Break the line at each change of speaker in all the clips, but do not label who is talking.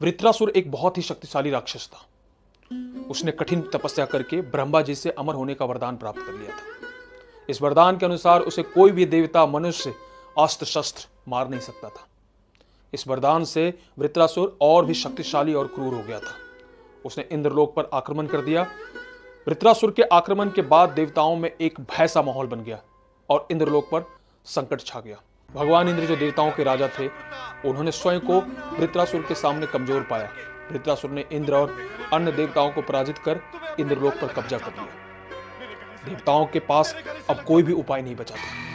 वृत्रासुर एक बहुत ही शक्तिशाली राक्षस था। उसने कठिन तपस्या करके ब्रह्मा जी से अमर होने का वरदान प्राप्त कर लिया था। इस वरदान के अनुसार उसे कोई भी देवता मनुष्य अस्त्र शस्त्र मार नहीं सकता था। इस वरदान से वृत्रासुर और भी शक्तिशाली और क्रूर हो गया था। उसने इंद्रलोक पर आक्रमण कर दिया। वृत्रासुर के आक्रमण के बाद देवताओं में एक भय सा माहौल बन गया और इंद्रलोक पर संकट छा गया। भगवान इंद्र जो देवताओं के राजा थे, उन्होंने स्वयं को वृत्रासुर के सामने कमजोर पाया। वृत्रासुर ने इंद्र और अन्य देवताओं को पराजित कर इंद्रलोक पर कब्जा कर लिया। देवताओं के पास अब कोई भी उपाय नहीं बचा था।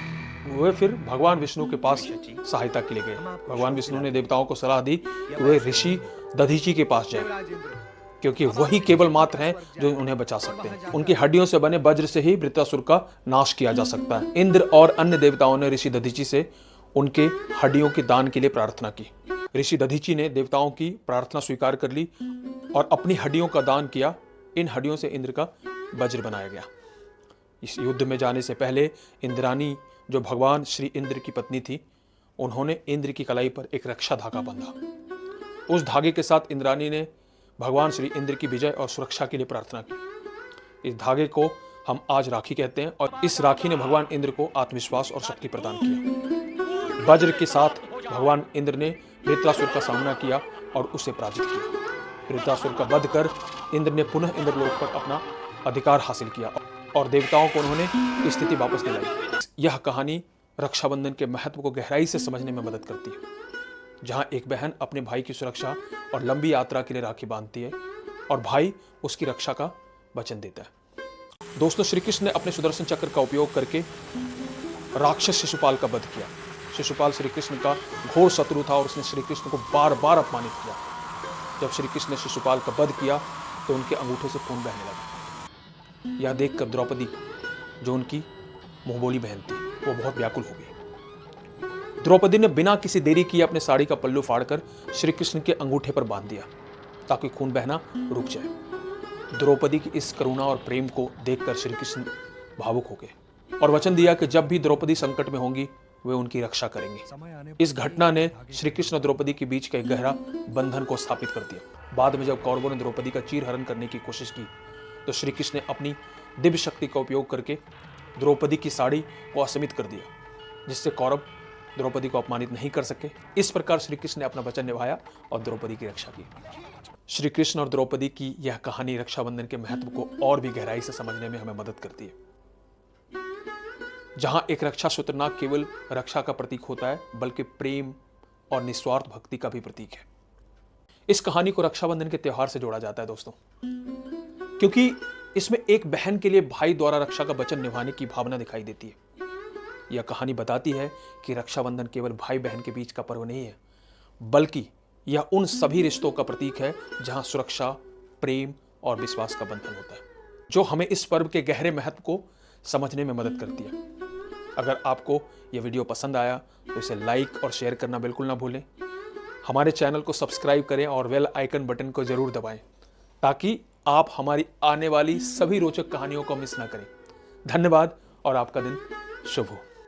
वे फिर भगवान विष्णु के पास सहायता के लिए गए। भगवान विष्णु ने देवताओं को सलाह दी कि वे ऋषि दधीची के पास जाएं, क्योंकि वही केवल मात्र हैं जो उन्हें बचा सकते हैं। उनकी हड्डियों से बने वज्र से ही वृत्रासुर का नाश किया जा सकता है। इंद्र और अन्य देवताओं ने ऋषि दधीची से उनके हड्डियों के दान के लिए प्रार्थना की। ऋषि दधीची ने देवताओं की प्रार्थना स्वीकार कर ली और अपनी हड्डियों का दान किया। इन हड्डियों से इंद्र का वज्र बनाया गया। इस युद्ध में जाने से पहले इंद्रानी, जो भगवान श्री इंद्र की पत्नी थी, उन्होंने इंद्र की कलाई पर एक रक्षा धागा बांधा। उस धागे के साथ इंद्रानी ने भगवान श्री इंद्र की विजय और सुरक्षा के लिए प्रार्थना की। इस धागे को हम आज राखी कहते हैं और इस राखी ने भगवान इंद्र को आत्मविश्वास और शक्ति प्रदान किया। वज्र के साथ भगवान इंद्र ने वृत्रासुर का सामना किया और उसे पराजित किया। वृत्रासुर का वध कर इंद्र ने पुनः इंद्रलोक पर अपना अधिकार हासिल किया और देवताओं को उन्होंने स्थिति वापस दिलाई। यह कहानी रक्षाबंधन के महत्व को गहराई से समझने में मदद करती है, जहां एक बहन अपने भाई की सुरक्षा और लंबी यात्रा के लिए राखी बांधती है और भाई उसकी रक्षा का वचन देता है। दोस्तों, श्री कृष्ण ने अपने सुदर्शन चक्र का उपयोग करके राक्षस शिशुपाल का वध किया। शिशुपाल श्री कृष्ण का घोर शत्रु था और उसने श्री कृष्ण को बार बार अपमानित किया। जब श्री कृष्ण ने शिशुपाल का वध किया तो उनके अंगूठे से खून बहने लगा। यह देखकर द्रौपदी, जो उनकी मुंहबोली बहन थी, वो बहुत व्याकुल हो गई। द्रौपदी ने बिना किसी देरी किए अपने साड़ी का पल्लू फाड़कर श्री कृष्ण के अंगूठे पर बांध दिया ताकि खून बहना रुक जाए। द्रौपदी की इस करुणा और प्रेम को देखकर श्री कृष्ण भावुक हो गए और वचन दिया कि जब भी द्रौपदी संकट में होंगी वे उनकी रक्षा करेंगे। इस घटना ने श्री कृष्ण और द्रौपदी के बीच का एक गहरा बंधन को स्थापित कर दिया। बाद में जब कौरवों ने द्रौपदी का चीरहरण करने की कोशिश की तो श्री कृष्ण ने अपनी दिव्य शक्ति का उपयोग करके द्रौपदी की साड़ी को असीमित कर दिया, जिससे कौरव द्रौपदी को अपमानित नहीं कर सके। इस प्रकार श्री कृष्ण ने अपना वचन निभाया और द्रौपदी की रक्षा की। श्री कृष्ण और द्रौपदी की यह कहानी रक्षाबंधन के महत्व को और भी गहराई से समझने में हमें मदद करती है, जहां एक रक्षा सूत्र न केवल रक्षा का प्रतीक होता है बल्कि प्रेम और निस्वार्थ भक्ति का भी प्रतीक है। इस कहानी को रक्षाबंधन के त्योहार से जोड़ा जाता है दोस्तों, क्योंकि इसमें एक बहन के लिए भाई द्वारा रक्षा का वचन निभाने की भावना दिखाई देती है। यह कहानी बताती है कि रक्षाबंधन केवल भाई बहन के बीच का पर्व नहीं है, बल्कि यह उन सभी रिश्तों का प्रतीक है जहां सुरक्षा, प्रेम और विश्वास का बंधन होता है, जो हमें इस पर्व के गहरे महत्व को समझने में मदद करती है। अगर आपको यह वीडियो पसंद आया तो इसे लाइक और शेयर करना बिल्कुल ना भूलें। हमारे चैनल को सब्सक्राइब करें और बेल आइकन बटन को जरूर दबाएं ताकि आप हमारी आने वाली सभी रोचक कहानियों को मिस ना करें। धन्यवाद और आपका दिन शुभ हो।